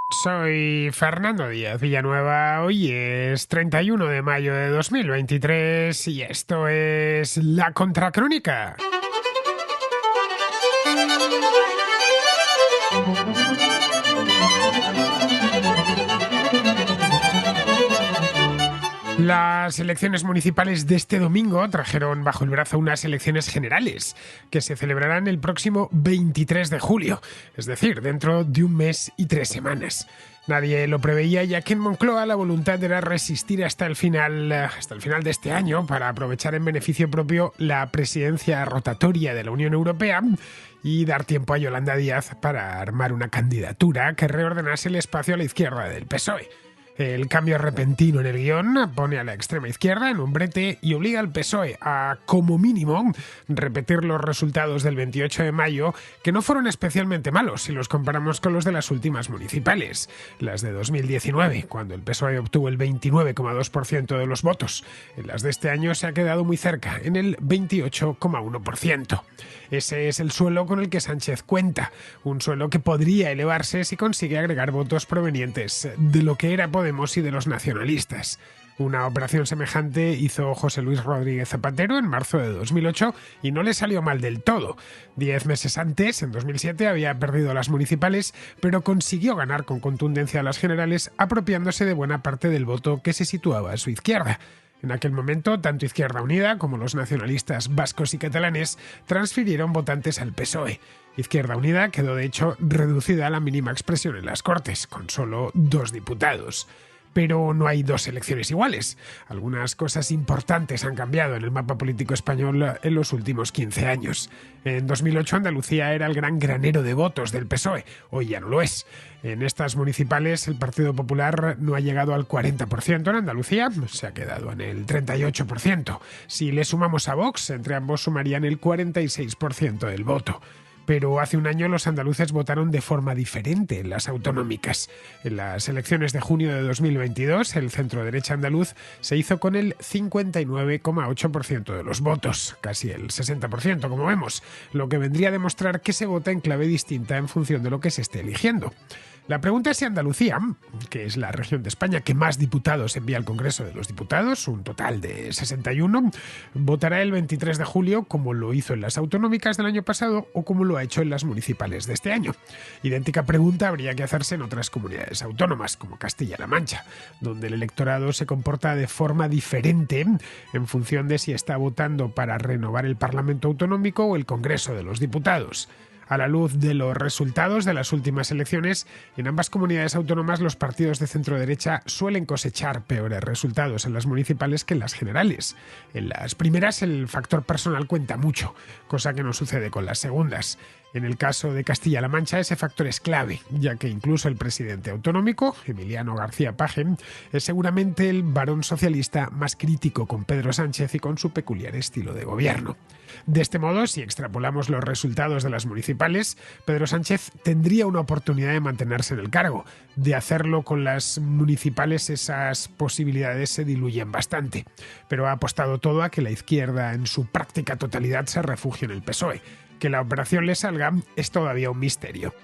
Soy Fernando Díaz Villanueva, hoy es 31 de mayo de 2023 y esto es La Contracrónica. Las elecciones municipales de este domingo trajeron bajo el brazo unas elecciones generales que se celebrarán el próximo 23 de julio, es decir, dentro de un mes y 3 semanas. Nadie lo preveía, ya que en Moncloa la voluntad era resistir hasta el final de este año para aprovechar en beneficio propio la presidencia rotatoria de la Unión Europea y dar tiempo a Yolanda Díaz para armar una candidatura que reordenase el espacio a la izquierda del PSOE. El cambio repentino en el guión pone a la extrema izquierda en un brete y obliga al PSOE a, como mínimo, repetir los resultados del 28 de mayo, que no fueron especialmente malos si los comparamos con los de las últimas municipales, las de 2019, cuando el PSOE obtuvo el 29,2% de los votos. En las de este año se ha quedado muy cerca, en el 28,1%. Ese es el suelo con el que Sánchez cuenta, un suelo que podría elevarse si consigue agregar votos provenientes de lo que era Podemos y de los nacionalistas. Una operación semejante hizo José Luis Rodríguez Zapatero en marzo de 2008 y no le salió mal del todo. 10 meses antes, en 2007, había perdido las municipales, pero consiguió ganar con contundencia a las generales, apropiándose de buena parte del voto que se situaba a su izquierda. En aquel momento, tanto Izquierda Unida como los nacionalistas vascos y catalanes transfirieron votantes al PSOE. Izquierda Unida quedó de hecho reducida a la mínima expresión en las Cortes, con solo 2 diputados. Pero no hay 2 elecciones iguales. Algunas cosas importantes han cambiado en el mapa político español en los últimos 15 años. En 2008 Andalucía era el gran granero de votos del PSOE, hoy ya no lo es. En estas municipales el Partido Popular no ha llegado al 40% en Andalucía, se ha quedado en el 38%. Si le sumamos a Vox, entre ambos sumarían el 46% del voto. Pero hace un año los andaluces votaron de forma diferente en las autonómicas. En las elecciones de junio de 2022, el centro-derecha andaluz se hizo con el 59,8% de los votos, casi el 60%, como vemos, lo que vendría a demostrar que se vota en clave distinta en función de lo que se esté eligiendo. La pregunta es si Andalucía, que es la región de España que más diputados envía al Congreso de los Diputados, un total de 61, votará el 23 de julio como lo hizo en las autonómicas del año pasado o como lo ha hecho en las municipales de este año. Idéntica pregunta habría que hacerse en otras comunidades autónomas, como Castilla-La Mancha, donde el electorado se comporta de forma diferente en función de si está votando para renovar el Parlamento Autonómico o el Congreso de los Diputados. A la luz de los resultados de las últimas elecciones, en ambas comunidades autónomas los partidos de centro-derecha suelen cosechar peores resultados en las municipales que en las generales. En las primeras el factor personal cuenta mucho, cosa que no sucede con las segundas. En el caso de Castilla-La Mancha ese factor es clave, ya que incluso el presidente autonómico, Emiliano García Paje, es seguramente el varón socialista más crítico con Pedro Sánchez y con su peculiar estilo de gobierno. De este modo, si extrapolamos los resultados de las municipales, Pedro Sánchez tendría una oportunidad de mantenerse en el cargo. De hacerlo con las municipales, esas posibilidades se diluyen bastante. Pero ha apostado todo a que la izquierda en su práctica totalidad se refugie en el PSOE. Que la operación le salga es todavía un misterio.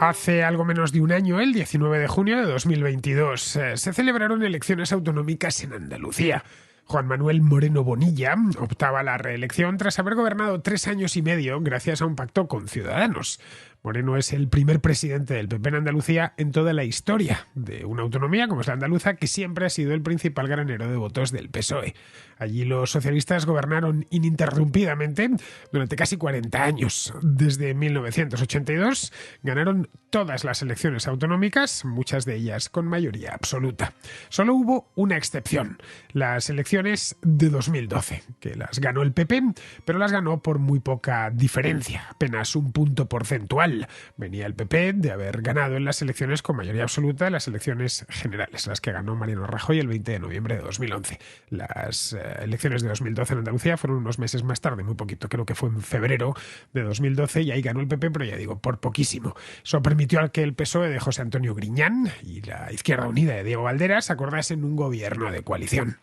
Hace algo menos de un año, el 19 de junio de 2022, se celebraron elecciones autonómicas en Andalucía. Juan Manuel Moreno Bonilla optaba a la reelección tras haber gobernado 3 años y medio gracias a un pacto con Ciudadanos. Moreno es el primer presidente del PP en Andalucía en toda la historia de una autonomía como es la andaluza, que siempre ha sido el principal granero de votos del PSOE. Allí los socialistas gobernaron ininterrumpidamente durante casi 40 años. Desde 1982 ganaron todas las elecciones autonómicas, muchas de ellas con mayoría absoluta. Solo hubo una excepción, las elecciones de 2012, que las ganó el PP, pero las ganó por muy poca diferencia, apenas un punto porcentual. Venía el PP de haber ganado en las elecciones con mayoría absoluta, las elecciones generales, las que ganó Mariano Rajoy el 20 de noviembre de 2011. Las elecciones de 2012 en Andalucía fueron unos meses más tarde, muy poquito, creo que fue en febrero de 2012, y ahí ganó el PP, pero ya digo, por poquísimo. Eso permitió al que el PSOE de José Antonio Griñán y la Izquierda Unida de Diego Valderas acordasen un gobierno de coalición.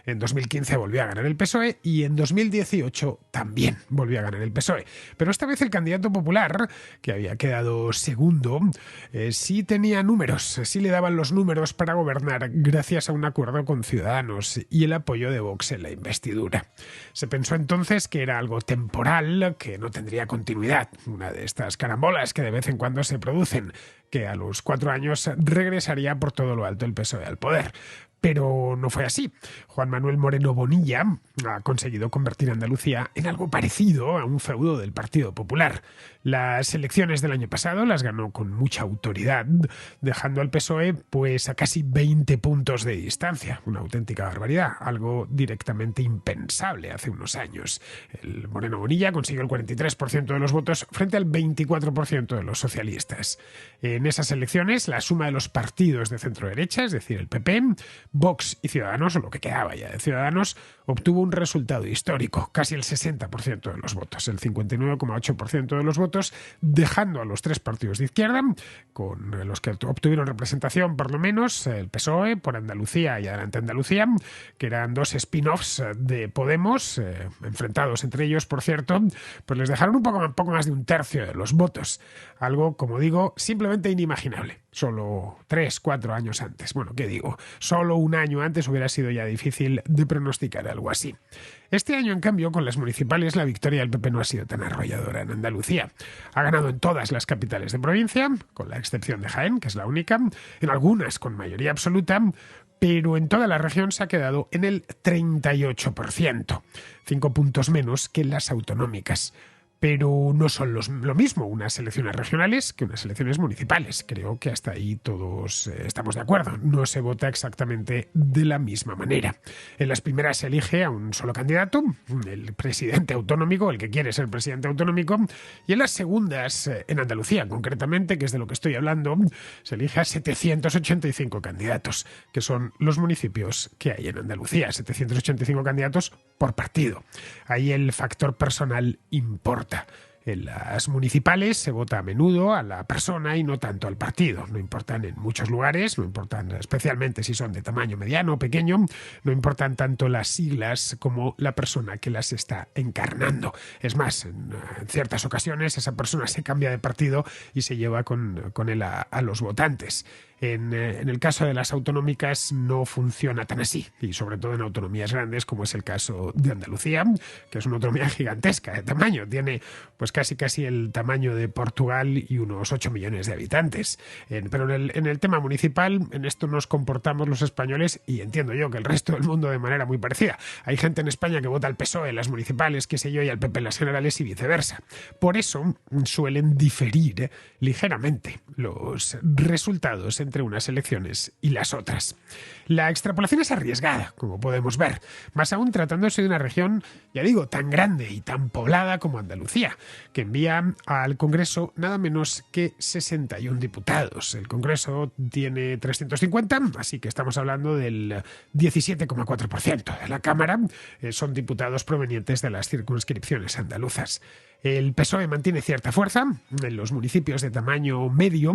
En En 2015 volvió a ganar el PSOE y en 2018 también volvió a ganar el PSOE. Pero esta vez el candidato popular, que había quedado segundo, sí tenía números, sí le daban los números para gobernar gracias a un acuerdo con Ciudadanos y el apoyo de Vox en la investidura. Se pensó entonces que era algo temporal, que no tendría continuidad, una de estas carambolas que de vez en cuando se producen, que a los 4 años regresaría por todo lo alto el PSOE al poder. Pero no fue así. Juan Manuel Moreno Bonilla ha conseguido convertir a Andalucía en algo parecido a un feudo del Partido Popular. Las elecciones del año pasado las ganó con mucha autoridad, dejando al PSOE pues a casi 20 puntos de distancia. Una auténtica barbaridad, algo directamente impensable hace unos años. El Moreno Bonilla consiguió el 43% de los votos frente al 24% de los socialistas. En esas elecciones, la suma de los partidos de centro-derecha, es decir, el PP, Vox y Ciudadanos, o lo que quedaba ya de Ciudadanos, obtuvo un resultado histórico, casi el 60% de los votos, el 59,8% de los votos, dejando a los 3 partidos de izquierda, con los que obtuvieron representación por lo menos, el PSOE por Andalucía y Adelante Andalucía, que eran 2 spin-offs de Podemos, enfrentados entre ellos, por cierto, pues les dejaron un poco más de un tercio de los votos. Algo, como digo, simplemente inimaginable. Solo 3-4 años antes. Bueno, ¿qué digo? Solo un año antes hubiera sido ya difícil de pronosticar algo así. Este año, en cambio, con las municipales, la victoria del PP no ha sido tan arrolladora en Andalucía. Ha ganado en todas las capitales de provincia, con la excepción de Jaén, que es la única, en algunas con mayoría absoluta, pero en toda la región se ha quedado en el 38%, 5 puntos menos que en las autonómicas. Pero no son lo mismo unas elecciones regionales que unas elecciones municipales. Creo que hasta ahí todos estamos de acuerdo. No se vota exactamente de la misma manera. En las primeras se elige a un solo candidato, el presidente autonómico, el que quiere ser presidente autonómico, y en las segundas, en Andalucía concretamente, que es de lo que estoy hablando, se elige a 785 candidatos, que son los municipios que hay en Andalucía, 785 candidatos por partido. Ahí el factor personal importa. En las municipales se vota a menudo a la persona y no tanto al partido. No importan en muchos lugares, no importan especialmente si son de tamaño mediano o pequeño, no importan tanto las siglas como la persona que las está encarnando. Es más, en ciertas ocasiones esa persona se cambia de partido y se lleva con él a los votantes. En el caso de las autonómicas no funciona tan así, y sobre todo en autonomías grandes como es el caso de Andalucía, que es una autonomía gigantesca de tamaño, tiene pues casi el tamaño de Portugal y unos 8 millones de habitantes. Pero en el tema municipal, en esto nos comportamos los españoles, y entiendo yo que el resto del mundo de manera muy parecida. Hay gente en España que vota al PSOE en las municipales, qué sé yo, y al PP en las generales y viceversa. Por eso suelen diferir ligeramente los resultados entre unas elecciones y las otras. La extrapolación es arriesgada, como podemos ver, más aún tratándose de una región, ya digo, tan grande y tan poblada como Andalucía, que envía al Congreso nada menos que 61 diputados. El Congreso tiene 350, así que estamos hablando del 17,4% de la Cámara. Son diputados provenientes de las circunscripciones andaluzas. El PSOE mantiene cierta fuerza en los municipios de tamaño medio,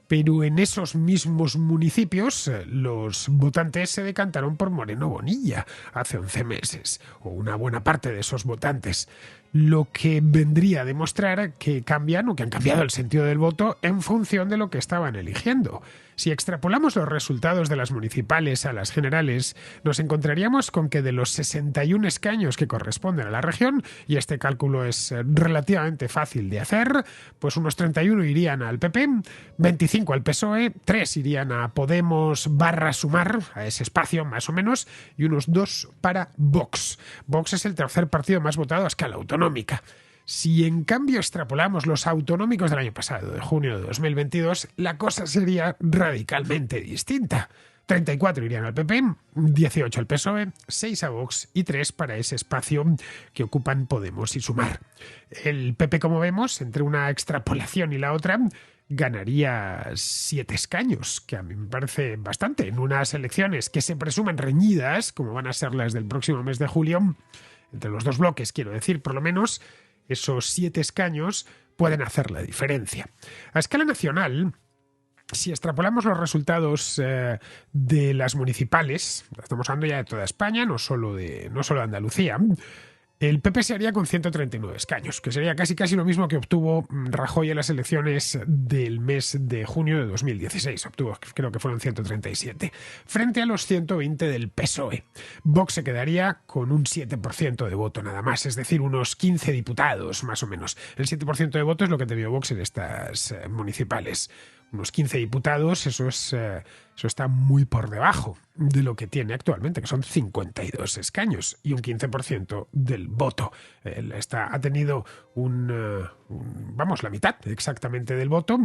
pero en esos mismos municipios los votantes se decantaron por Moreno Bonilla hace 11 meses, o una buena parte de esos votantes, lo que vendría a demostrar que cambian o que han cambiado el sentido del voto en función de lo que estaban eligiendo. Si extrapolamos los resultados de las municipales a las generales, nos encontraríamos con que de los 61 escaños que corresponden a la región, y este cálculo es relativamente fácil de hacer, pues unos 31 irían al PP, 25 al PSOE, 3 irían a Podemos /Sumar, a ese espacio más o menos, y unos 2 para Vox. Vox es el tercer partido más votado a escala autonómica. Si en cambio extrapolamos los autonómicos del año pasado, de junio de 2022, la cosa sería radicalmente distinta. 34 irían al PP, 18 al PSOE, 6 a Vox y 3 para ese espacio que ocupan Podemos y Sumar. El PP, como vemos, entre una extrapolación y la otra, ganaría 7 escaños, que a mí me parece bastante, en unas elecciones que se presumen reñidas, como van a ser las del próximo mes de julio, entre los dos bloques, quiero decir, por lo menos. Esos 7 escaños pueden hacer la diferencia. A escala nacional, Si extrapolamos los resultados de las municipales, estamos hablando ya de toda España, no solo de Andalucía, el PP se haría con 139 escaños, que sería casi lo mismo que obtuvo Rajoy en las elecciones del mes de junio de 2016. Obtuvo, creo que fueron 137, frente a los 120 del PSOE. Vox se quedaría con un 7% de voto nada más, es decir, unos 15 diputados más o menos. El 7% de voto es lo que te dio Vox en estas municipales. Unos 15 diputados, eso está muy por debajo de lo que tiene actualmente, que son 52 escaños y un 15% del voto. Ha tenido la mitad exactamente del voto,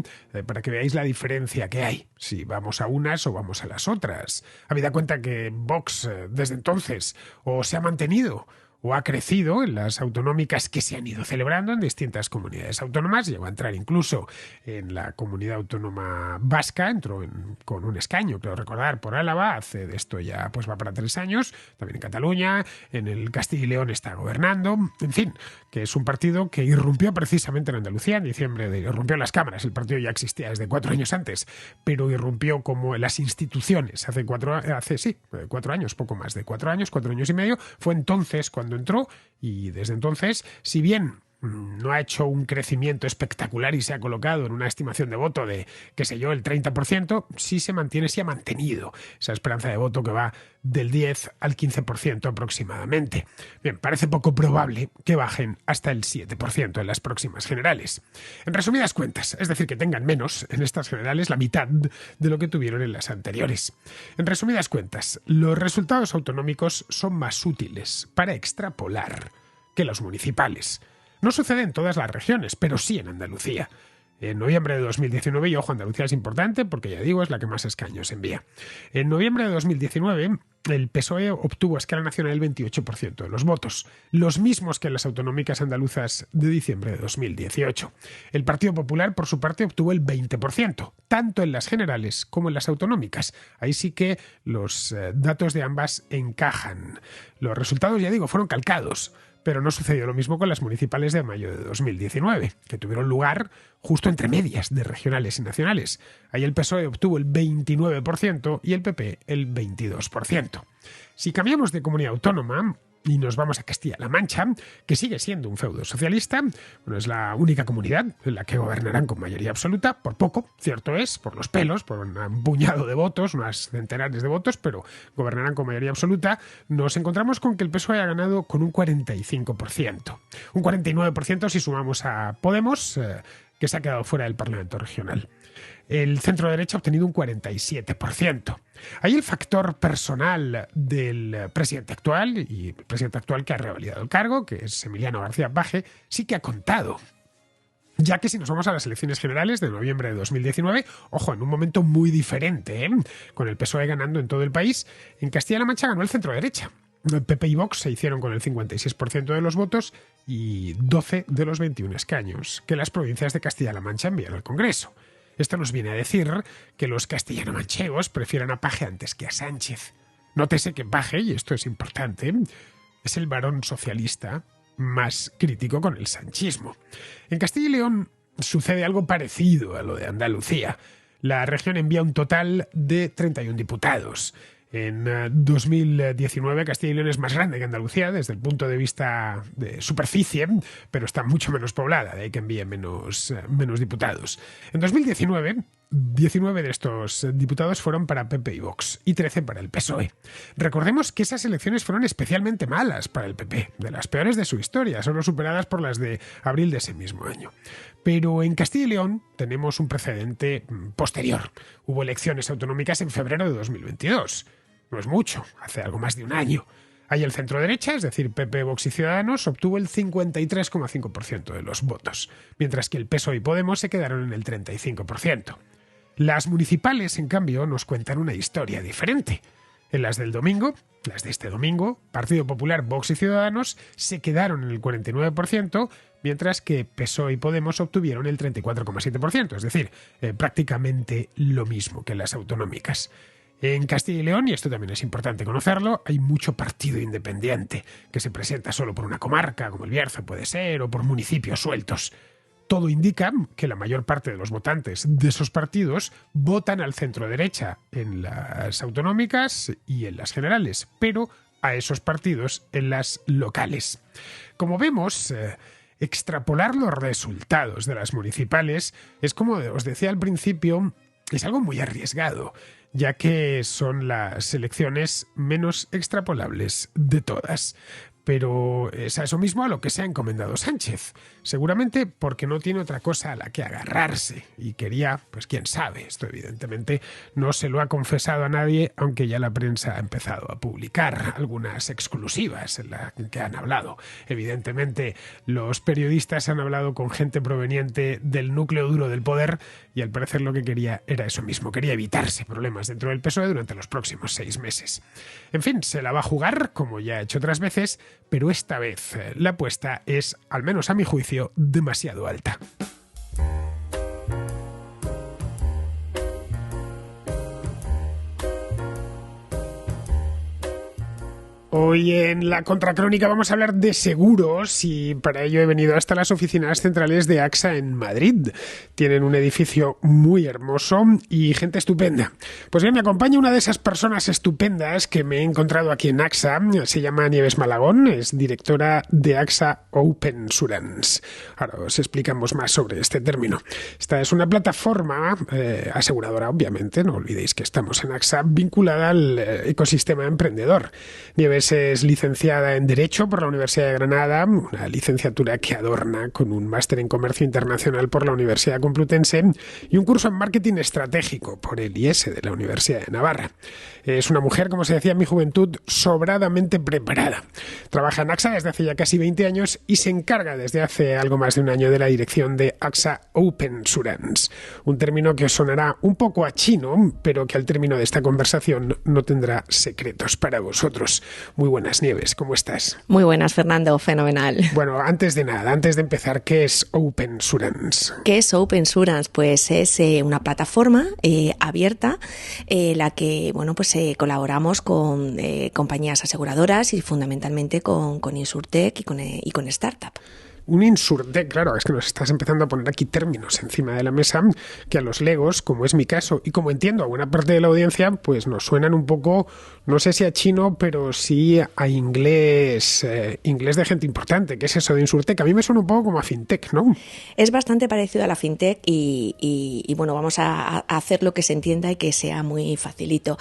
para que veáis la diferencia que hay, si vamos a unas o vamos a las otras. Habida cuenta que Vox desde entonces o se ha mantenido o ha crecido en las autonómicas que se han ido celebrando en distintas comunidades autónomas. Llegó a entrar incluso en la comunidad autónoma vasca, entró con un escaño, creo recordar, por Álava, hace de esto ya pues va para 3 años, también en Cataluña, en el Castilla y León está gobernando, en fin, que es un partido que irrumpió precisamente en Andalucía en diciembre, irrumpió en las cámaras, el partido ya existía desde 4 años antes, pero irrumpió como en las instituciones hace 4 años, poco más de 4 años, 4 años y medio, fue entonces cuando entró, y desde entonces, si bien no ha hecho un crecimiento espectacular y se ha colocado en una estimación de voto de, qué sé yo, el 30%, sí se mantiene, sí ha mantenido esa esperanza de voto que va del 10 al 15% aproximadamente. Bien, parece poco probable que bajen hasta el 7% en las próximas generales. En resumidas cuentas, es decir, que tengan menos en estas generales, la mitad de lo que tuvieron en las anteriores. En resumidas cuentas, los resultados autonómicos son más útiles para extrapolar que los municipales. No sucede en todas las regiones, pero sí en Andalucía. En noviembre de 2019, y ojo, Andalucía es importante porque ya digo, es la que más escaños envía. En noviembre de 2019, el PSOE obtuvo a escala nacional el 28% de los votos, los mismos que en las autonómicas andaluzas de diciembre de 2018. El Partido Popular, por su parte, obtuvo el 20%, tanto en las generales como en las autonómicas. Ahí sí que los datos de ambas encajan. Los resultados, ya digo, fueron calcados. Pero no sucedió lo mismo con las municipales de mayo de 2019, que tuvieron lugar justo entre medias de regionales y nacionales. Ahí el PSOE obtuvo el 29% y el PP el 22%. Si cambiamos de comunidad autónoma y nos vamos a Castilla-La Mancha, que sigue siendo un feudo socialista, bueno, es la única comunidad en la que gobernarán con mayoría absoluta, por poco, cierto es, por los pelos, por un puñado de votos, unas centenares de votos, pero gobernarán con mayoría absoluta. Nos encontramos con que el PSOE ha ganado con un 45%. Un 49% si sumamos a Podemos, que se ha quedado fuera del Parlamento regional. El centro-derecha ha obtenido un 47%. Ahí el factor personal del presidente actual, y el presidente actual que ha revalidado el cargo, que es Emiliano García Paje, sí que ha contado. Ya que si nos vamos a las elecciones generales de noviembre de 2019, ojo, en un momento muy diferente, con el PSOE ganando en todo el país, en Castilla-La Mancha ganó el centro-derecha. El PP y Vox se hicieron con el 56% de los votos y 12 de los 21 escaños que las provincias de Castilla-La Mancha enviaron al Congreso. Esto nos viene a decir que los castellano-manchegos prefieren a Paje antes que a Sánchez. Nótese que Paje, y esto es importante, es el varón socialista más crítico con el sanchismo. En Castilla y León sucede algo parecido a lo de Andalucía. La región envía un total de 31 diputados. En 2019 Castilla y León es más grande que Andalucía desde el punto de vista de superficie, pero está mucho menos poblada, de ahí que envíe menos diputados. En 2019, 19 de estos diputados fueron para PP y Vox y 13 para el PSOE. Recordemos que esas elecciones fueron especialmente malas para el PP, de las peores de su historia, solo superadas por las de abril de ese mismo año. Pero en Castilla y León tenemos un precedente posterior. Hubo elecciones autonómicas en febrero de 2022. No es mucho, hace algo más de un año. Ahí el centro-derecha, es decir, PP, Vox y Ciudadanos, obtuvo el 53,5% de los votos, mientras que el PSOE y Podemos se quedaron en el 35%. Las municipales, en cambio, nos cuentan una historia diferente. En las del domingo, las de este domingo, Partido Popular, Vox y Ciudadanos se quedaron en el 49%, mientras que PSOE y Podemos obtuvieron el 34,7%, es decir, prácticamente lo mismo que en las autonómicas. En Castilla y León, y esto también es importante conocerlo, hay mucho partido independiente que se presenta solo por una comarca, como el Bierzo puede ser, o por municipios sueltos. todo indica que la mayor parte de los votantes de esos partidos votan al centro-derecha en las autonómicas y en las generales, pero a esos partidos en las locales. Como vemos, extrapolar los resultados de las municipales es, como os decía al principio, es algo muy arriesgado, ya que son las elecciones menos extrapolables de todas. Pero es a eso mismo a lo que se ha encomendado Sánchez, seguramente porque no tiene otra cosa a la que agarrarse y quería, pues quién sabe, esto evidentemente no se lo ha confesado a nadie, aunque ya la prensa ha empezado a publicar algunas exclusivas en las que han hablado. Evidentemente los periodistas han hablado con gente proveniente del núcleo duro del poder y al parecer lo que quería era eso mismo, quería evitarse problemas dentro del PSOE durante los próximos 6 meses. En fin, se la va a jugar, como ya ha hecho otras veces, pero esta vez la apuesta es, al menos a mi juicio, demasiado alta. Hoy en la Contracrónica vamos a hablar de seguros y para ello he venido hasta las oficinas centrales de AXA en Madrid. Tienen un edificio muy hermoso y gente estupenda. Pues bien, me acompaña una de esas personas estupendas que me he encontrado aquí en AXA. Se llama Nieves Malagón, es directora de AXA Opensurance. Ahora os explicamos más sobre este término. Esta es una plataforma aseguradora, obviamente, no olvidéis que estamos en AXA, vinculada al ecosistema emprendedor. Nieves es licenciada en Derecho por la Universidad de Granada, una licenciatura que adorna con un máster en Comercio Internacional por la Universidad Complutense y un curso en Marketing Estratégico por el IES de la Universidad de Navarra. Es una mujer, como se decía en mi juventud, sobradamente preparada. Trabaja en AXA desde hace ya casi 20 años y se encarga desde hace algo más de un año de la dirección de AXA Opensurance, un término que os sonará un poco a chino, pero que al término de esta conversación no tendrá secretos para vosotros. Muy buenas, Nieves, ¿cómo estás? Muy buenas, Fernando, fenomenal. Bueno, antes de nada, antes de empezar, ¿qué es Opensurance? ¿Qué es Opensurance? Pues es una plataforma abierta, la que, bueno, pues colaboramos con compañías aseguradoras y fundamentalmente con Insurtech y con Startup. Un insurtech, claro, es que nos estás empezando a poner aquí términos encima de la mesa que a los legos, como es mi caso, y como entiendo a buena parte de la audiencia, pues nos suenan un poco, no sé si a chino, pero sí a inglés, inglés de gente importante. ¿Qué es eso de insurtech? A mí me suena un poco como a fintech, ¿no? Es bastante parecido a la fintech y bueno, vamos a hacer lo que se entienda y que sea muy facilito.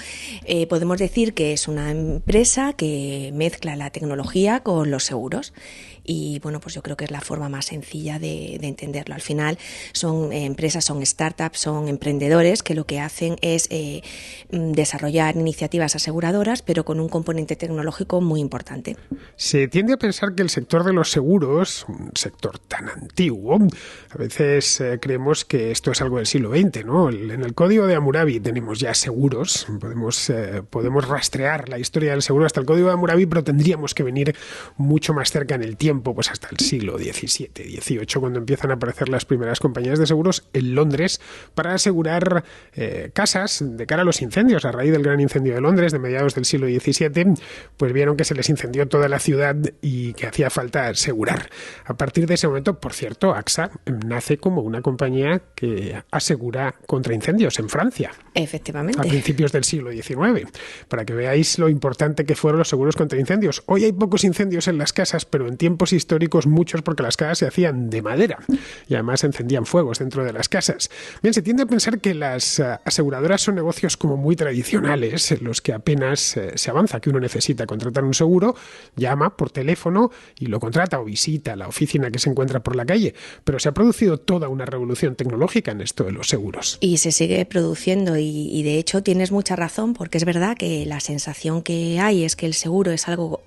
Podemos decir que es una empresa que mezcla la tecnología con los seguros. Y bueno, pues yo creo que es la forma más sencilla de entenderlo. Al final son empresas, son startups, son emprendedores que lo que hacen es desarrollar iniciativas aseguradoras, pero con un componente tecnológico muy importante. Se tiende a pensar que el sector de los seguros, un sector tan antiguo, a veces creemos que esto es algo del siglo XX, ¿no? En el Código de Hammurabi tenemos ya seguros, podemos rastrear la historia del seguro hasta el Código de Hammurabi, pero tendríamos que venir mucho más cerca en el tiempo, pues hasta el siglo XVII, XVIII, cuando empiezan a aparecer las primeras compañías de seguros en Londres para asegurar casas de cara a los incendios. A raíz del gran incendio de Londres de mediados del siglo XVII, pues vieron que se les incendió toda la ciudad y que hacía falta asegurar. A partir de ese momento, por cierto, AXA nace como una compañía que asegura contra incendios en Francia. Efectivamente. A principios del siglo XIX, para que veáis lo importante que fueron los seguros contra incendios. Hoy hay pocos incendios en las casas, pero en tiempos históricos muchos, porque las casas se hacían de madera y además encendían fuegos dentro de las casas. Bien, se tiende a pensar que las aseguradoras son negocios como muy tradicionales, en los que apenas se avanza, que uno necesita contratar un seguro, llama por teléfono y lo contrata o visita la oficina que se encuentra por la calle, pero se ha producido toda una revolución tecnológica en esto de los seguros. Y se sigue produciendo y de hecho tienes mucha razón, porque es verdad que la sensación que hay es que el seguro es algo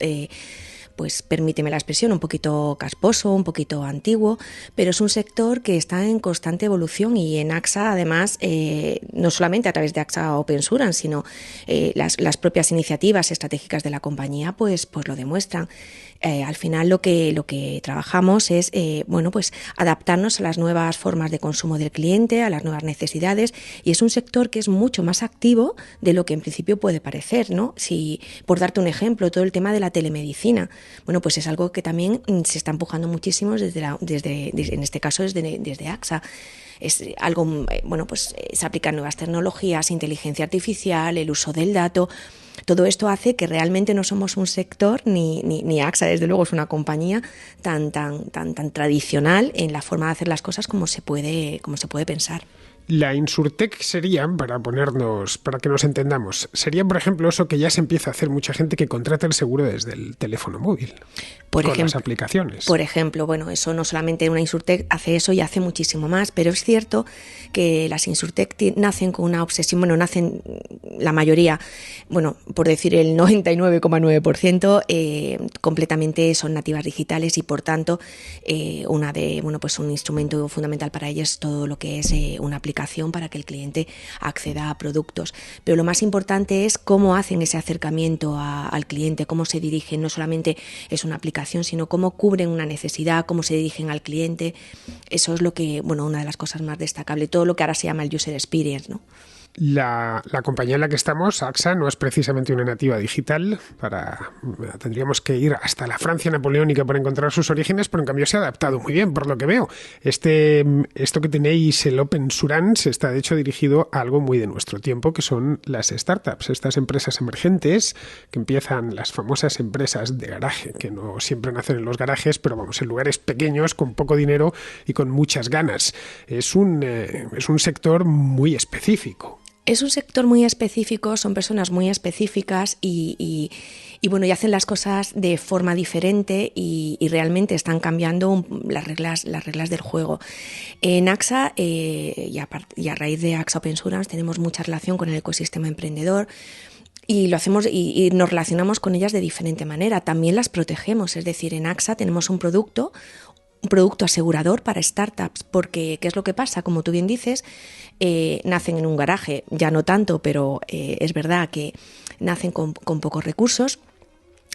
pues permíteme la expresión, un poquito casposo, un poquito antiguo, pero es un sector que está en constante evolución y en AXA además, no solamente a través de AXA Opensurance, sino las propias iniciativas estratégicas de la compañía pues lo demuestran. al final lo que trabajamos es pues adaptarnos a las nuevas formas de consumo del cliente, a las nuevas necesidades, y es un sector que es mucho más activo de lo que en principio puede parecer, ¿no? Si, por darte un ejemplo, todo el tema de la telemedicina, bueno, pues es algo que también se está empujando muchísimo en este caso desde AXA. Es algo, pues se aplican nuevas tecnologías, inteligencia artificial, el uso del dato. Todo esto hace que realmente no somos un sector, ni AXA, desde luego, es una compañía tan tradicional en la forma de hacer las cosas como se puede pensar. La Insurtech sería, para que nos entendamos, sería, por ejemplo, eso que ya se empieza a hacer mucha gente que contrata el seguro desde el teléfono móvil, las aplicaciones. Por ejemplo, bueno, eso no solamente una Insurtech hace eso y hace muchísimo más, pero es cierto que las Insurtech nacen con una obsesión, nacen la mayoría, por decir el 99,9%, completamente son nativas digitales y por tanto un instrumento fundamental para ellas es todo lo que es una aplicación para que el cliente acceda a productos. Pero lo más importante es cómo hacen ese acercamiento al cliente, cómo se dirigen. No solamente es una aplicación, sino cómo cubren una necesidad, cómo se dirigen al cliente. Eso es lo que, una de las cosas más destacables. Todo lo que ahora se llama el user experience, ¿no? La compañía en la que estamos, AXA, no es precisamente una nativa digital. Tendríamos que ir hasta la Francia napoleónica para encontrar sus orígenes, pero en cambio se ha adaptado muy bien, por lo que veo. Esto que tenéis, el Open Surance, está de hecho dirigido a algo muy de nuestro tiempo, que son las startups, estas empresas emergentes que empiezan, las famosas empresas de garaje, que no siempre nacen en los garajes, pero en lugares pequeños, con poco dinero y con muchas ganas. Es un sector muy específico. Es un sector muy específico, son personas muy específicas y hacen las cosas de forma diferente y realmente están cambiando las reglas del juego. En AXA y a raíz de AXA Open Surance tenemos mucha relación con el ecosistema emprendedor. Y lo hacemos y nos relacionamos con ellas de diferente manera. También las protegemos, es decir, en AXA tenemos un producto asegurador para startups, porque ¿qué es lo que pasa? Como tú bien dices, nacen en un garaje, ya no tanto, pero es verdad que nacen con pocos recursos,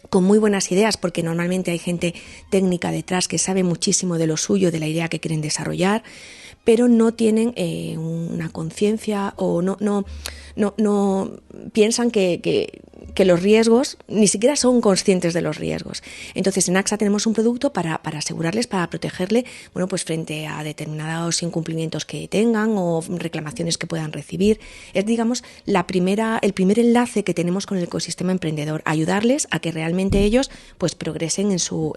con muy buenas ideas, porque normalmente hay gente técnica detrás que sabe muchísimo de lo suyo, de la idea que quieren desarrollar, pero no tienen una conciencia o no piensan que los riesgos, ni siquiera son conscientes de los riesgos. Entonces en AXA tenemos un producto para asegurarles, para protegerle, frente a determinados incumplimientos que tengan o reclamaciones que puedan recibir. Es, digamos, el primer enlace que tenemos con el ecosistema emprendedor, ayudarles a que realmente ellos progresen en su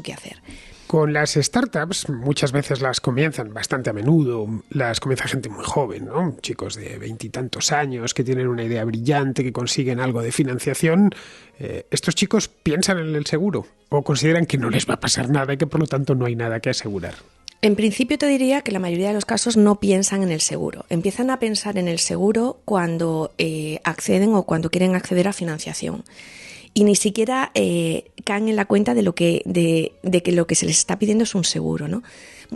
quehacer. Con las startups muchas veces las comienzan, bastante a menudo, las comienza gente muy joven, ¿no? Chicos de 20 y tantos años que tienen una idea brillante, que consiguen algo de financiación. ¿Estos chicos piensan en el seguro o consideran que no les va a pasar nada y que por lo tanto no hay nada que asegurar? En principio te diría que la mayoría de los casos no piensan en el seguro. Empiezan a pensar en el seguro cuando acceden o cuando quieren acceder a financiación. Y ni siquiera caen en la cuenta de que lo que se les está pidiendo es un seguro, ¿no?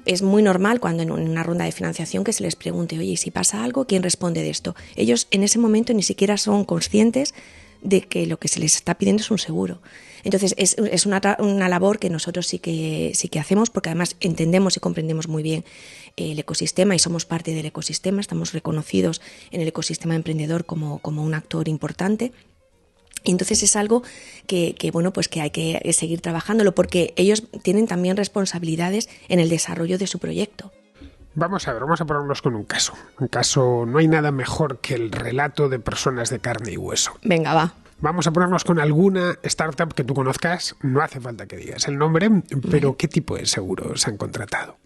Es muy normal cuando en una ronda de financiación que se les pregunte, oye, si pasa algo, ¿quién responde de esto? Ellos en ese momento ni siquiera son conscientes de que lo que se les está pidiendo es un seguro. Entonces es una labor que nosotros sí que hacemos, porque además entendemos y comprendemos muy bien el ecosistema y somos parte del ecosistema, estamos reconocidos en el ecosistema emprendedor como un actor importante. Y entonces es algo que hay que seguir trabajándolo, porque ellos tienen también responsabilidades en el desarrollo de su proyecto. Vamos a ponernos con un caso. Un caso, no hay nada mejor que el relato de personas de carne y hueso. Venga, va. Vamos a ponernos con alguna startup que tú conozcas, no hace falta que digas el nombre, pero ¿qué tipo de seguros han contratado?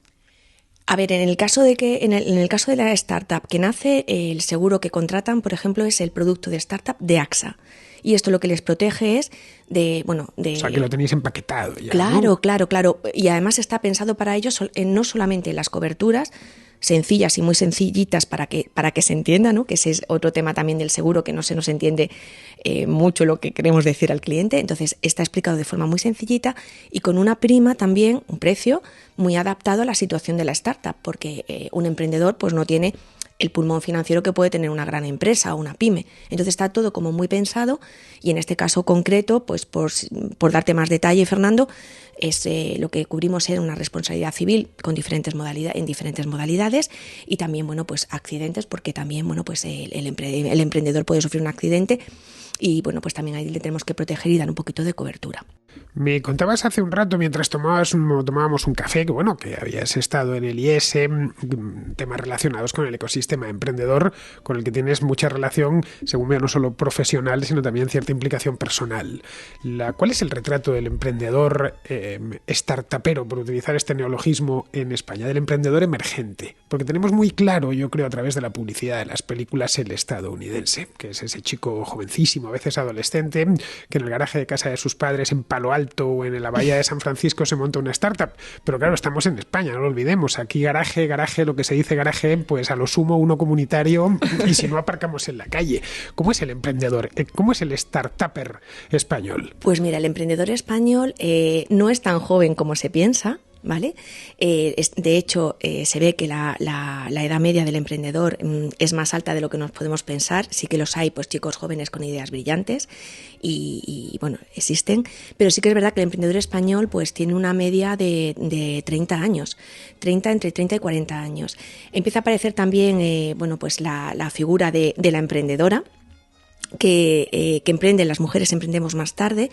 A ver, en el caso de la startup que nace, el seguro que contratan, por ejemplo, es el producto de startup de AXA. Y esto lo que les protege es O sea, que lo tenéis empaquetado ya, Claro, ¿no? claro. Y además está pensado para ellos no solamente en las coberturas sencillas y muy sencillitas para que se entienda, ¿no? Que ese es otro tema también del seguro, que no se nos entiende mucho lo que queremos decir al cliente. Entonces está explicado de forma muy sencillita y con una prima también, un precio muy adaptado a la situación de la startup, porque un emprendedor no tiene el pulmón financiero que puede tener una gran empresa o una pyme. Entonces está todo como muy pensado y en este caso concreto, pues por darte más detalle, Fernando, es lo que cubrimos es una responsabilidad civil con diferentes modalidades y también, bueno, pues accidentes, porque también, bueno, pues el emprendedor puede sufrir un accidente y, bueno, pues también ahí le tenemos que proteger y dar un poquito de cobertura. Me contabas hace un rato, mientras tomábamos un café, que bueno, que habías estado en el IES, temas relacionados con el ecosistema emprendedor, con el que tienes mucha relación, según veo, no solo profesional, sino también cierta implicación personal. ¿Cuál es el retrato del emprendedor startupero, por utilizar este neologismo en España, del emprendedor emergente? Porque tenemos muy claro, yo creo, a través de la publicidad de las películas, el estadounidense, que es ese chico jovencísimo, a veces adolescente, que en el garaje de casa de sus padres en Palo Alto o en la bahía de San Francisco se monta una startup. Pero claro, estamos en España, no lo olvidemos. Aquí garaje, lo que se dice garaje, pues a lo sumo uno comunitario y si no aparcamos en la calle. ¿Cómo es el emprendedor? ¿Cómo es el startupper español? Pues mira, el emprendedor español no es tan joven como se piensa, ¿vale? De hecho, se ve que la edad media del emprendedor es más alta de lo que nos podemos pensar. Sí que los hay, pues chicos jóvenes con ideas brillantes y bueno, existen. Pero sí que es verdad que el emprendedor español pues tiene una media de 30 años, entre 30 y 40 años. Empieza a aparecer también, bueno, pues la figura de la emprendedora que emprenden, las mujeres emprendemos más tarde.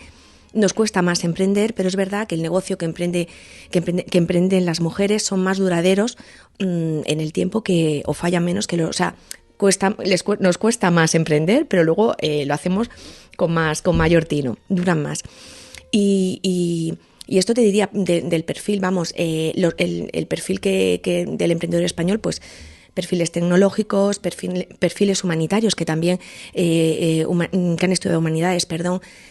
Nos cuesta más emprender, pero es verdad que el negocio que emprenden las mujeres son más duraderos en el tiempo o fallan menos que o sea, nos cuesta más emprender, pero luego lo hacemos con mayor tino, duran más. Y esto te diría del perfil, vamos, el perfil del emprendedor español, pues perfiles tecnológicos, perfiles humanitarios que también que han estudiado humanidades,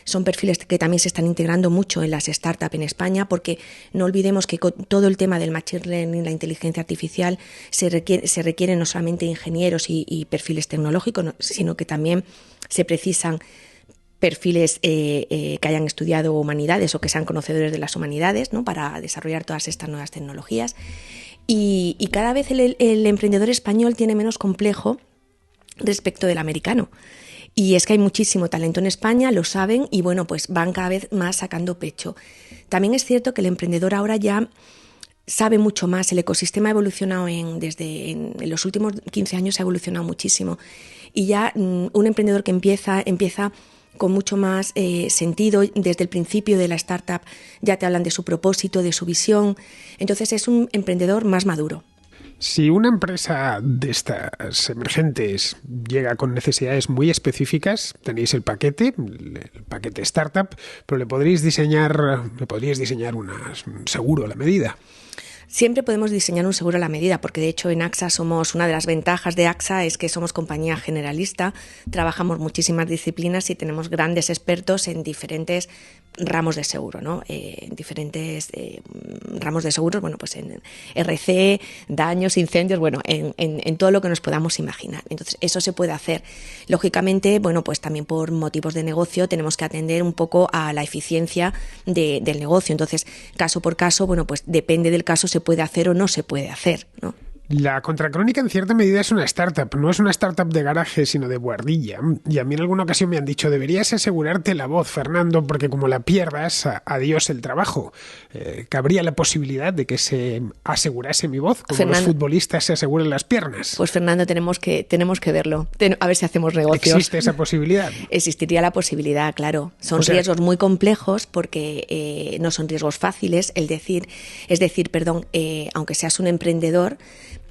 son perfiles que también se están integrando mucho en las startups en España, porque no olvidemos que con todo el tema del machine learning, la inteligencia artificial, se requieren no solamente ingenieros y perfiles tecnológicos, sino que también se precisan perfiles que hayan estudiado humanidades o que sean conocedores de las humanidades, ¿no?, para desarrollar todas estas nuevas tecnologías. Y cada vez el emprendedor español tiene menos complejo respecto del americano. Y es que hay muchísimo talento en España, lo saben, y bueno, pues van cada vez más sacando pecho. También es cierto que el emprendedor ahora ya sabe mucho más, el ecosistema ha evolucionado en los últimos 15 años ha evolucionado muchísimo. Y ya un emprendedor que empieza con mucho más sentido. Desde el principio de la startup ya te hablan de su propósito, de su visión. Entonces es un emprendedor más maduro. Si una empresa de estas emergentes llega con necesidades muy específicas, tenéis el paquete startup, pero le podríais diseñar un seguro a la medida. Siempre podemos diseñar un seguro a la medida, porque de hecho en AXA una de las ventajas de AXA es que somos compañía generalista, trabajamos muchísimas disciplinas y tenemos grandes expertos en diferentes ramos de seguro, ¿no? En diferentes ramos de seguros, bueno, pues en RC, daños, incendios, bueno, en todo lo que nos podamos imaginar. Entonces, eso se puede hacer. Lógicamente, bueno, pues también por motivos de negocio tenemos que atender un poco a la eficiencia del negocio. Entonces, caso por caso, bueno, pues depende del caso, se puede hacer o no se puede hacer, ¿no? La Contracrónica en cierta medida es una startup, no es una startup de garaje, sino de buhardilla. Y a mí en alguna ocasión me han dicho, deberías asegurarte la voz, Fernando, porque como la pierdas, adiós el trabajo. ¿Cabría la posibilidad de que se asegurase mi voz, como Fernando, los futbolistas se aseguran las piernas? Pues Fernando, tenemos que verlo, a ver si hacemos negocios. ¿Existe esa posibilidad? Existiría la posibilidad, claro. Son riesgos muy complejos porque no son riesgos fáciles. Aunque seas un emprendedor,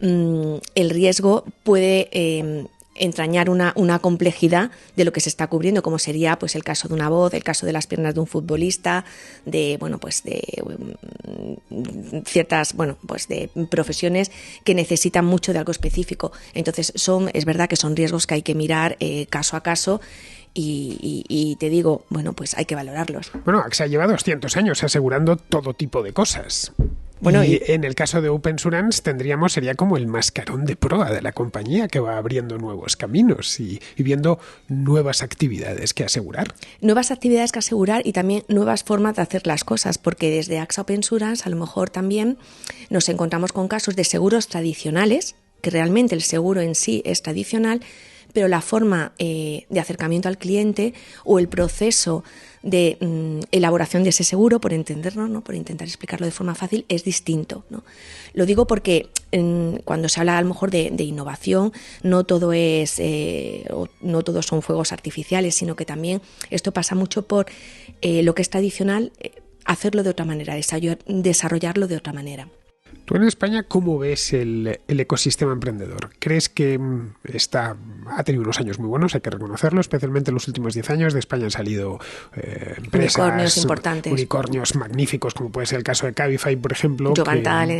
el riesgo puede entrañar una complejidad de lo que se está cubriendo, como sería pues el caso de una voz, el caso de las piernas de un futbolista, de ciertas de profesiones que necesitan mucho de algo específico. Entonces es verdad que son riesgos que hay que mirar caso a caso. Y te digo, bueno, pues hay que valorarlos. Bueno, AXA lleva 200 años asegurando todo tipo de cosas. Bueno, y en el caso de OpenSurance sería como el mascarón de proa de la compañía, que va abriendo nuevos caminos y viendo nuevas actividades que asegurar. Nuevas actividades que asegurar y también nuevas formas de hacer las cosas, porque desde AXA OpenSurance a lo mejor también nos encontramos con casos de seguros tradicionales, que realmente el seguro en sí es tradicional, pero la forma de acercamiento al cliente o el proceso de elaboración de ese seguro, por entendernos, ¿no? Por intentar explicarlo de forma fácil, es distinto, ¿no? Lo digo porque cuando se habla a lo mejor de innovación, no todo no todos son fuegos artificiales, sino que también esto pasa mucho por lo que es tradicional, hacerlo de otra manera, desarrollarlo de otra manera. Tú en España, ¿cómo ves el ecosistema emprendedor? ¿Crees que ha tenido unos años muy buenos, hay que reconocerlo, especialmente en los últimos 10 años de España han salido empresas, unicornios importantes, unicornios magníficos, como puede ser el caso de Cabify, por ejemplo,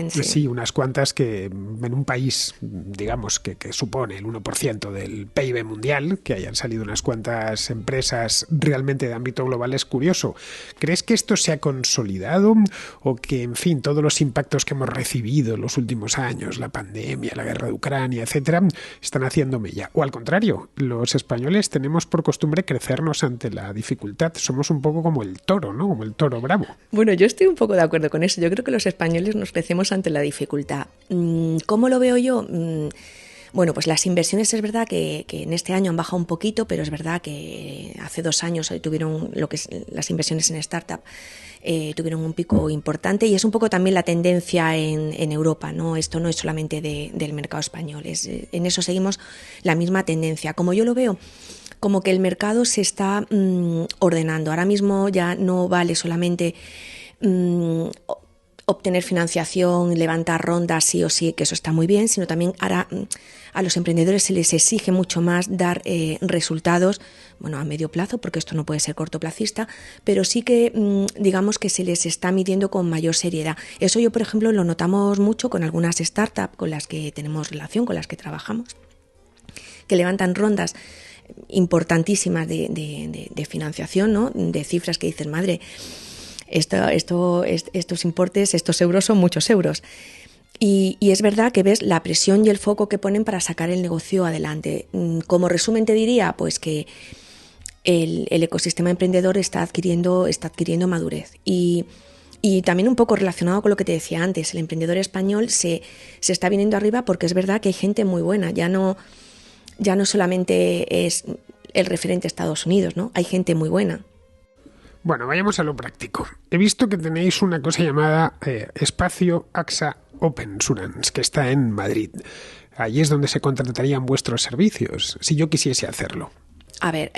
sí, unas cuantas que en un país, digamos, que supone el 1% del PIB mundial, que hayan salido unas cuantas empresas realmente de ámbito global es curioso. ¿Crees que esto se ha consolidado o que, en fin, todos los impactos que hemos recibido en los últimos años, la pandemia, la guerra de Ucrania, etcétera, están haciendo mella? O al contrario, los españoles tenemos por costumbre crecernos ante la dificultad. Somos un poco como el toro, ¿no? Como el toro bravo. Bueno, yo estoy un poco de acuerdo con eso. Yo creo que los españoles nos crecemos ante la dificultad. ¿Cómo lo veo yo? Bueno, pues las inversiones es verdad que en este año han bajado un poquito, pero es verdad que hace 2 años tuvieron lo que es las inversiones en startup, tuvieron un pico importante y es un poco también la tendencia en Europa, ¿no? Esto no es solamente del mercado español, en eso seguimos la misma tendencia. Como yo lo veo, como que el mercado se está ordenando. Ahora mismo ya no vale solamente obtener financiación, levantar rondas sí o sí, que eso está muy bien, sino también ahora a los emprendedores se les exige mucho más dar resultados, bueno, a medio plazo, porque esto no puede ser cortoplacista, pero sí que digamos que se les está midiendo con mayor seriedad. Eso yo, por ejemplo, lo notamos mucho con algunas startups con las que tenemos relación, con las que trabajamos, que levantan rondas importantísimas de financiación, ¿no? De cifras que dicen, madre, estos importes, estos euros son muchos euros. Y es verdad que ves la presión y el foco que ponen para sacar el negocio adelante. Como resumen te diría pues que el ecosistema emprendedor está adquiriendo madurez. Y también un poco relacionado con lo que te decía antes, el emprendedor español se está viniendo arriba porque es verdad que hay gente muy buena. Ya no solamente es el referente a Estados Unidos, ¿no? Hay gente muy buena. Bueno, vayamos a lo práctico. He visto que tenéis una cosa llamada Espacio AXA Opensurance, que está en Madrid. Allí es donde se contratarían vuestros servicios, si yo quisiese hacerlo. A ver,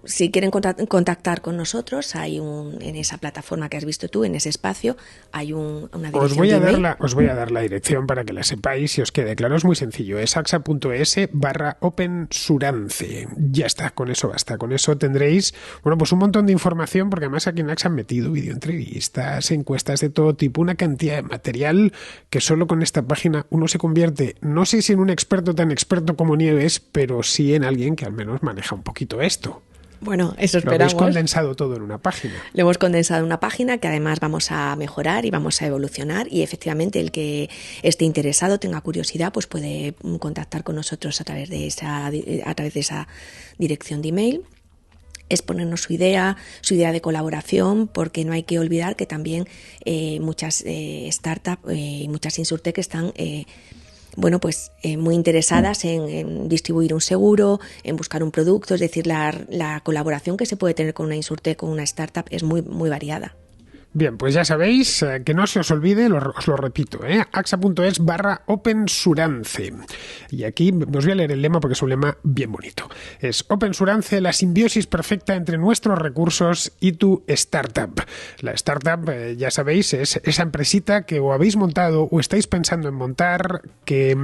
si quieren contactar con nosotros, hay en esa plataforma que has visto tú, en ese espacio, hay una dirección os voy a dar la dirección para que la sepáis y os quede claro. Es muy sencillo, es axa.es/opensurance. Ya está, con eso basta. Con eso tendréis, bueno, pues un montón de información, porque además aquí en AXA han metido videoentrevistas, encuestas de todo tipo, una cantidad de material que solo con esta página uno se convierte, no sé si en un experto tan experto como Nieves, pero sí en alguien que al menos maneja un poquito esto. Bueno, eso esperamos. Lo habéis condensado todo en una página. Lo hemos condensado en una página que además vamos a mejorar y vamos a evolucionar y efectivamente el que esté interesado, tenga curiosidad, pues puede contactar con nosotros a través de esa dirección de email. Exponernos su idea de colaboración, porque no hay que olvidar que también muchas startups y muchas insurtech están muy interesadas en distribuir un seguro, en buscar un producto, es decir, la colaboración que se puede tener con una insurtech, con una startup es muy, muy variada. Bien, pues ya sabéis, que no se os olvide, os lo repito, axa.es/opensurance. Y aquí os voy a leer el lema porque es un lema bien bonito. Es Opensurance, la simbiosis perfecta entre nuestros recursos y tu startup. La startup, ya sabéis, es esa empresita que o habéis montado o estáis pensando en montar, que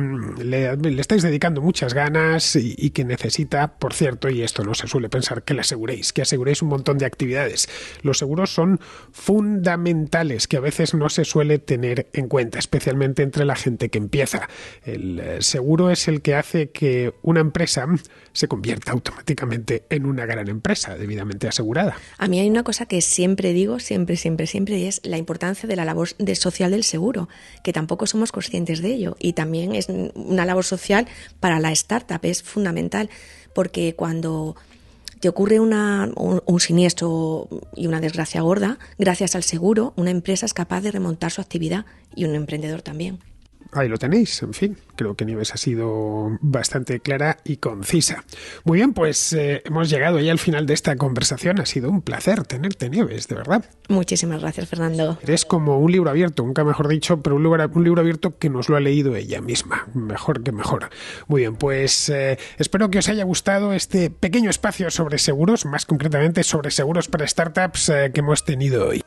le estáis dedicando muchas ganas y que necesita, por cierto, y esto no se suele pensar, que aseguréis un montón de actividades. Los seguros son fundamentales, que a veces no se suele tener en cuenta, especialmente entre la gente que empieza. El seguro es el que hace que una empresa se convierta automáticamente en una gran empresa, debidamente asegurada. A mí hay una cosa que siempre digo, siempre, y es la importancia de la labor social del seguro, que tampoco somos conscientes de ello. Y también es una labor social para la startup, es fundamental, porque cuando te ocurre un siniestro y una desgracia gorda, gracias al seguro, una empresa es capaz de remontar su actividad y un emprendedor también. ahí lo tenéis. En fin, creo que Nieves ha sido bastante clara y concisa. Muy bien, pues hemos llegado ya al final de esta conversación. Ha sido un placer tenerte, Nieves, de verdad. Muchísimas gracias, Fernando. Eres como un libro abierto, nunca mejor dicho, pero un libro abierto que nos lo ha leído ella misma. Mejor que mejor. Muy bien, pues espero que os haya gustado este pequeño espacio sobre seguros, más concretamente sobre seguros para startups que hemos tenido hoy.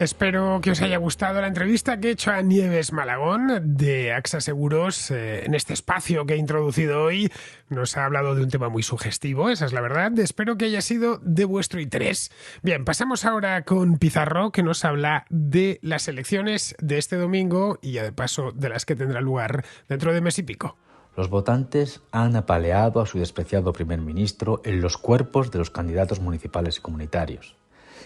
Espero que os haya gustado la entrevista que he hecho a Nieves Malagón de AXA Seguros en este espacio que he introducido hoy. Nos ha hablado de un tema muy sugestivo, esa es la verdad. Espero que haya sido de vuestro interés. Bien, pasamos ahora con Pizarro, que nos habla de las elecciones de este domingo y ya de paso de las que tendrán lugar dentro de mes y pico. Los votantes han apaleado a su despreciado primer ministro en los cuerpos de los candidatos municipales y comunitarios.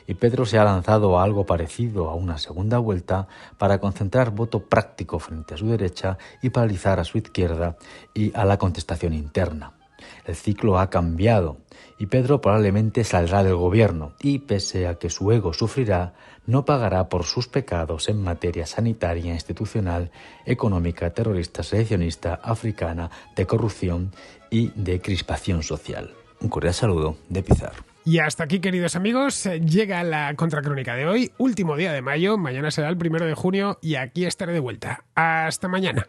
Y Pedro se ha lanzado a algo parecido a una segunda vuelta para concentrar voto práctico frente a su derecha y paralizar a su izquierda y a la contestación interna. El ciclo ha cambiado y Pedro probablemente saldrá del gobierno y, pese a que su ego sufrirá, no pagará por sus pecados en materia sanitaria, institucional, económica, terrorista, sedicionista, africana, de corrupción y de crispación social. Un cordial saludo de Pizarro. Y hasta aquí, queridos amigos, llega la contracrónica de hoy, último día de mayo. Mañana será el 1 de junio y aquí estaré de vuelta. Hasta mañana.